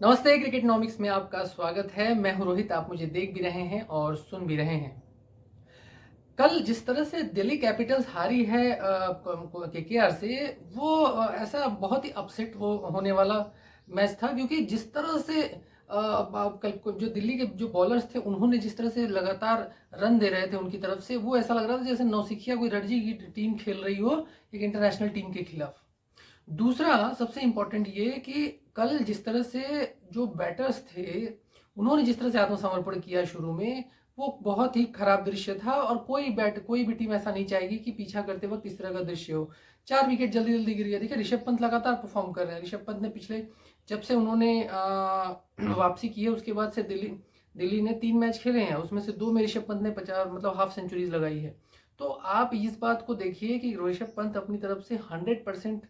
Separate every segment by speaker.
Speaker 1: नमस्ते, क्रिकेटनॉमिक्स में आपका स्वागत है। मैं हूं रोहित। आप मुझे देख भी रहे हैं और सुन भी रहे हैं। कल जिस तरह से दिल्ली कैपिटल्स हारी है केकेआर से, वो ऐसा बहुत ही अपसेट होने वाला मैच था, क्योंकि जिस तरह से कल जो दिल्ली के जो बॉलर्स थे, उन्होंने जिस तरह से लगातार रन दे रहे थे उनकी तरफ से, वो ऐसा लग रहा था जैसे नौसिखिया कोई रणजी की टीम खेल रही हो एक इंटरनेशनल टीम के खिलाफ। दूसरा सबसे इंपॉर्टेंट ये कि कल जिस तरह से जो बैटर्स थे, उन्होंने जिस तरह से आत्मसमर्पण किया शुरू में, वो बहुत ही खराब दृश्य था। और कोई भी टीम ऐसा नहीं चाहेगी कि पीछा करते वक्त इस तरह का दृश्य हो। 4 विकेट जल्दी जल्दी गिर गया। देखिए, ऋषभ पंत लगातार परफॉर्म कर रहे हैं। ऋषभ पंत ने पिछले जब से उन्होंने वापसी की है, उसके बाद से दिल्ली ने 3 मैच खेले हैं, उसमें से 2 में ऋषभ पंत ने 50 मतलब हाफ सेंचुरीज लगाई है। तो आप इस बात को देखिए कि ऋषभ पंत अपनी तरफ से 100%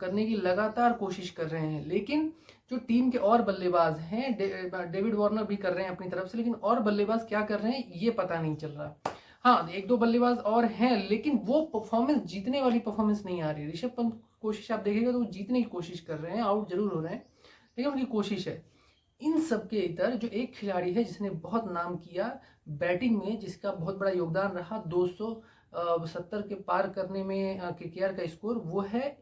Speaker 1: करने की लगातार कोशिश कर रहे हैं। लेकिन जो टीम के और बल्लेबाज हैं, डेविड वार्नर भी कर रहे हैं अपनी तरफ से, लेकिन और बल्लेबाज क्या कर रहे हैं ये पता नहीं चल रहा। हाँ, एक दो बल्लेबाज और हैं, लेकिन वो परफॉर्मेंस, जीतने वाली परफॉर्मेंस नहीं आ रही है। ऋषभ पंत कोशिश आप देखेगा तो वो जीतने की कोशिश कर रहे हैं, आउट जरूर हो रहे हैं, लेकिन उनकी कोशिश है। इन सब के इधर जो एक खिलाड़ी है जिसने बहुत नाम किया बैटिंग में, जिसका बहुत बड़ा योगदान रहा 270 के पार करने में केकेआर का स्कोर, वो है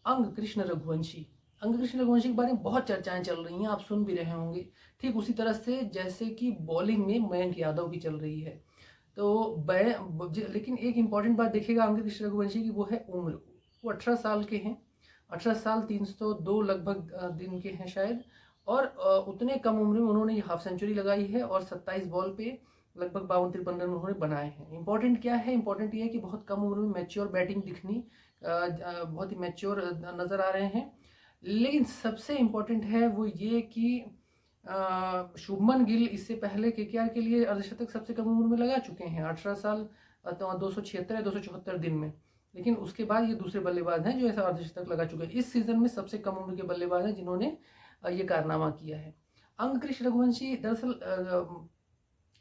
Speaker 1: अंग कृष्ण रघुवंशी। अंग कृष्ण रघुवंशी के बारे में बहुत चर्चाएं चल रही हैं, आप सुन भी रहे होंगे। ठीक उसी तरह से जैसे कि बॉलिंग में मयंक यादव की चल रही है। तो लेकिन एक इंपॉर्टेंट बात देखिएगा अंग कृष्ण रघुवंशी की, वो है उम्र। वो 18 साल के हैं। 18 साल 302 लगभग दिन के हैं शायद। और उतने कम उम्र में उन्होंने हाफ सेंचुरी लगाई है और 27 बॉल पे लगभग 52-53 रन उन्होंने बनाए हैं। इंपॉर्टेंट क्या है? इंपॉर्टेंट ये है कि बहुत कम उम्र में मैच्योर बैटिंग दिखनी, बहुत ही मैच्योर नजर आ रहे हैं। लेकिन सबसे इंपॉर्टेंट है वो ये कि शुभमन गिल इससे पहले केकेआर के लिए अर्धशतक सबसे कम उम्र में लगा चुके हैं, 18 साल 276 या 274 दिन में। लेकिन उसके बाद ये दूसरे बल्लेबाज हैं जो ऐसा अर्धशतक लगा चुके हैं। इस सीजन में सबसे कम उम्र के बल्लेबाज हैं जिन्होंने ये कारनामा किया है। अंग कृष्ण रघुवंशी दरअसल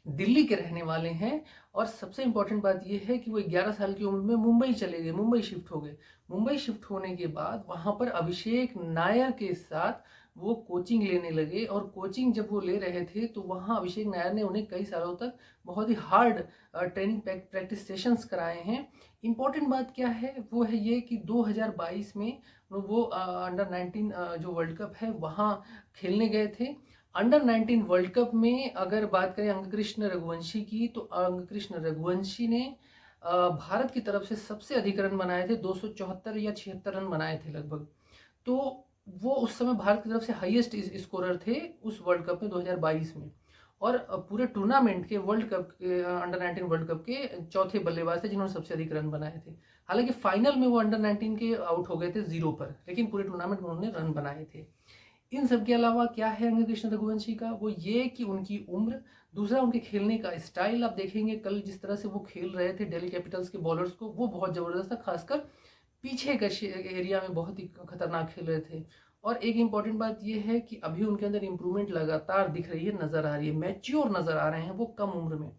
Speaker 1: दिल्ली के रहने वाले हैं। और सबसे इंपॉर्टेंट बात यह है कि वो 11 साल की उम्र में मुंबई चले गए, मुंबई शिफ्ट हो गए। मुंबई शिफ्ट होने के बाद वहां पर अभिषेक नायर के साथ वो कोचिंग लेने लगे। और कोचिंग जब वो ले रहे थे तो वहां अभिषेक नायर ने उन्हें कई सालों तक बहुत ही हार्ड ट्रेनिंग प्रैक्टिस सेशंस कराए हैं। इंपॉर्टेंट बात क्या है? वो है ये कि 2022 में वो अंडर 19 जो वर्ल्ड कप है वहां खेलने गए थे। अंडर 19 वर्ल्ड कप में अगर बात करें अंग कृष्ण रघुवंशी की, तो अंग कृष्ण रघुवंशी ने भारत की तरफ से सबसे अधिक रन बनाए थे, 274 या 76 रन बनाए थे लगभग। तो वो उस समय भारत की तरफ से हाईएस्ट स्कोरर थे उस वर्ल्ड कप में 2022 में। और पूरे टूर्नामेंट के वर्ल्ड कप के अंडर 19 वर्ल्ड कप के चौथे बल्लेबाज थे जिन्होंने सबसे अधिक रन बनाए थे। हालांकि फाइनल में वो अंडर 19 के आउट हो गए थे 0 पर, लेकिन पूरे टूर्नामेंट में उन्होंने रन बनाए थे। इन सब के अलावा क्या है अंग कृष्ण रघुवंशी का? वो ये कि उनकी उम्र, दूसरा उनके खेलने का स्टाइल। आप देखेंगे कल जिस तरह से वो खेल रहे थे दिल्ली कैपिटल्स के बॉलर्स को, वो बहुत जबरदस्त था। खासकर पीछे का एरिया में बहुत ही खतरनाक खेल रहे थे। और एक इंपॉर्टेंट बात यह है कि अभी उनके अंदर इंप्रूवमेंट लगातार दिख रही है, नजर आ रही है, मैच्योर नजर आ रहे हैं वो कम उम्र में।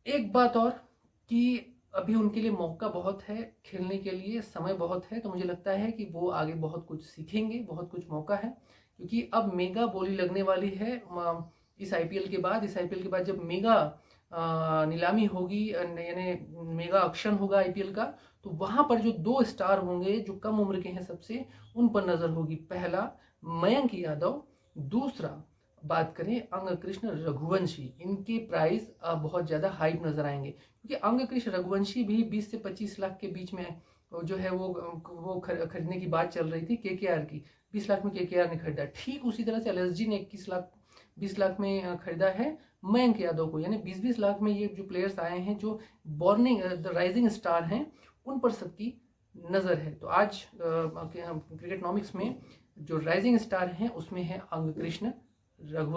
Speaker 1: एक बात और कि अभी उनके लिए मौका बहुत है, खेलने के लिए समय बहुत है। तो मुझे लगता है कि वो आगे बहुत कुछ सीखेंगे, बहुत कुछ मौका है। क्योंकि अब मेगा बोली लगने वाली है इस आईपीएल के बाद। इस आईपीएल के बाद जब मेगा नीलामी होगी, यानी मेगा ऑक्शन होगा आईपीएल का, तो वहां पर जो 2 स्टार होंगे जो कम उम्र के हैं सबसे, उन पर नजर होगी। पहला मयंक यादव, दूसरा बात करें अंग कृष्ण रघुवंशी। इनके प्राइस बहुत ज्यादा हाइप नजर आएंगे, क्योंकि अंग कृष्ण रघुवंशी भी 20 से 25 लाख के बीच में जो है वो खरीदने की बात चल रही थी केकेआर की। 20 लाख में केकेआर ने खरीदा। ठीक उसी तरह से एलएसजी ने 21 लाख 20 लाख में खरीदा है मयंक यादव को। यानी 20-20 लाख में ये जो प्लेयर्स आए हैं जो बॉर्निंग राइजिंग स्टार हैं, उन पर सबकी नजर है। तो आज क्रिकेटनॉमिक्स में जो राइजिंग स्टार हैं उसमें है अंग कृष्ण रघुवंशी।